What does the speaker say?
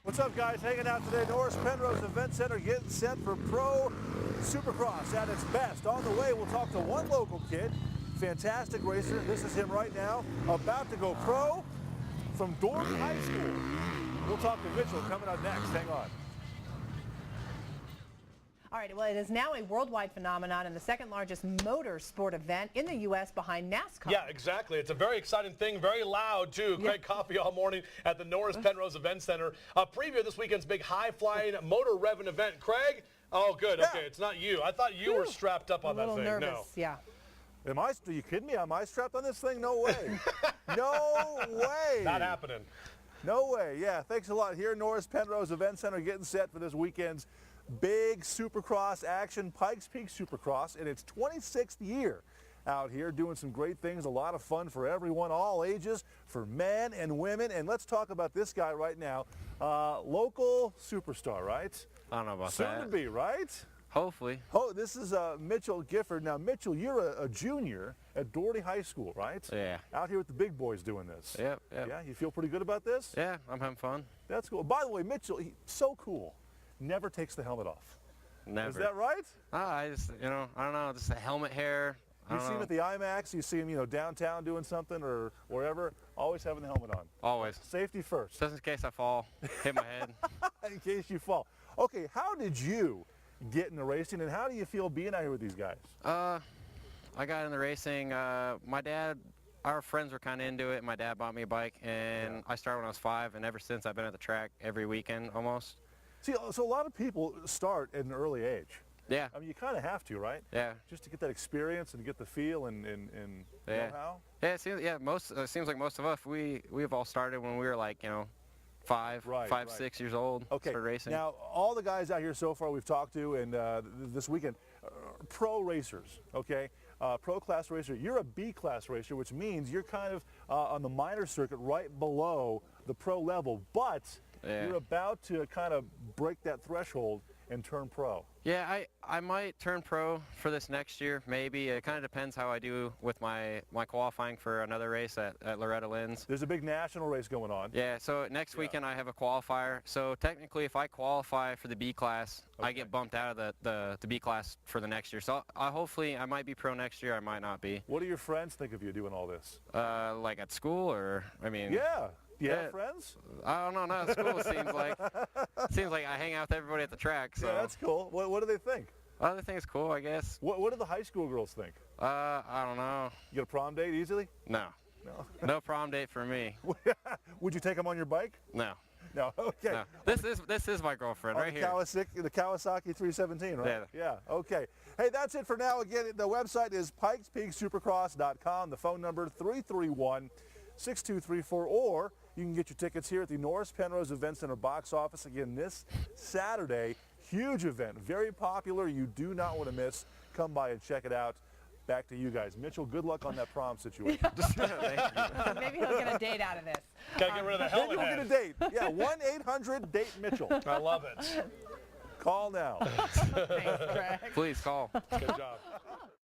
What's up, guys? Hanging out today, Norris Penrose Event Center, getting set for Pro Supercross at its best. On the way, we'll talk to one local kid, fantastic racer. This is him right now, about to go pro from Dorton High School. We'll talk to Mitchell coming up next. Hang on. All right, well, it is now a worldwide phenomenon and the second largest motor sport event in the U.S. behind NASCAR. Yeah, exactly. It's a very exciting thing, very loud, too. Great coffee all morning at the Norris Penrose Event Center. A preview of this weekend's big high-flying motor revving event. Craig? Oh, good. Yeah. Okay, it's not you. I thought you were strapped up on that thing. Nervous, No. yeah. Are you kidding me? Am I strapped on this thing? No way. No way. Not happening. No way. Yeah, thanks a lot. Here at Norris Penrose Event Center, getting set for this weekend's big Supercross action, Pikes Peak Supercross, in its 26th year out here, doing some great things, a lot of fun for everyone, all ages, for men and women. And let's talk about this guy right now, local superstar, right? I don't know about Soon that. to be, right? Hopefully. Oh, this is Mitchell Gifford. Now, Mitchell, you're a junior at Doherty High School, right? Yeah. Out here with the big boys doing this. Yep. Yeah, you feel pretty good about this? Yeah, I'm having fun. That's cool. By the way, Mitchell, he's so cool. Never takes the helmet off. Never. Is that right? I just, I don't know, just the helmet hair. You see him at the IMAX, you see him, downtown doing something or wherever, always having the helmet on. Always. Safety first, Just in case I fall, hit my head. in case you fall. Okay, how did you get into racing, and how do you feel being out here with these guys? I got into racing. My dad, our friends were kind of into it. My dad bought me a bike, and I started when I was 5, and ever since I've been at the track every weekend almost. See, so a lot of people start at an early age. Yeah. I mean, you kind of have to, right? Yeah. Just to get that experience and get the feel and Yeah. know-how. Yeah, it seems like most of us, we've all started when we were like, 5, Right. 6 years old. Okay, Started racing. now all the guys out here so far we've talked to and this weekend, pro racers, okay? Pro class racer, you're a B class racer, which means you're kind of on the minor circuit right below the pro level, but you're about to kind of break that threshold and turn pro. Yeah, I might turn pro for this next year, maybe. It kind of depends how I do with my qualifying for another race at Loretta Lynn's. There's a big national race going on. Yeah, so next weekend I have a qualifier. So technically if I qualify for the B class, I get bumped out of the B class for the next year. So hopefully I might be pro next year, I might not be. What do your friends think of you doing all this? Like at school or, I mean... Yeah. Do you have friends? I don't know, not at school seems like I hang out with everybody at the track. So. Yeah, that's cool. What do they think? Other things cool, I guess. What do the high school girls think? I don't know. You get a prom date easily? No. No. No prom date for me. Would you take them on your bike? No. No. Okay. No. This is my girlfriend right here. The Kawasaki 317, right? Yeah. Okay. Hey, that's it for now. Again, the website is pikespeaksupercross.com. The phone number 331-6234, or you can get your tickets here at the Norris Penrose Event Center box office. Again, this Saturday, huge event, very popular. You do not want to miss. Come by and check it out. Back to you guys. Mitchell, good luck on that prom situation. Maybe he'll get a date out of this. Gotta get rid of the Then helmet you'll get a head. date. Yeah, 1-800-DATE-MITCHELL. I love it. Call now. Thanks, Greg. Please call. Good job.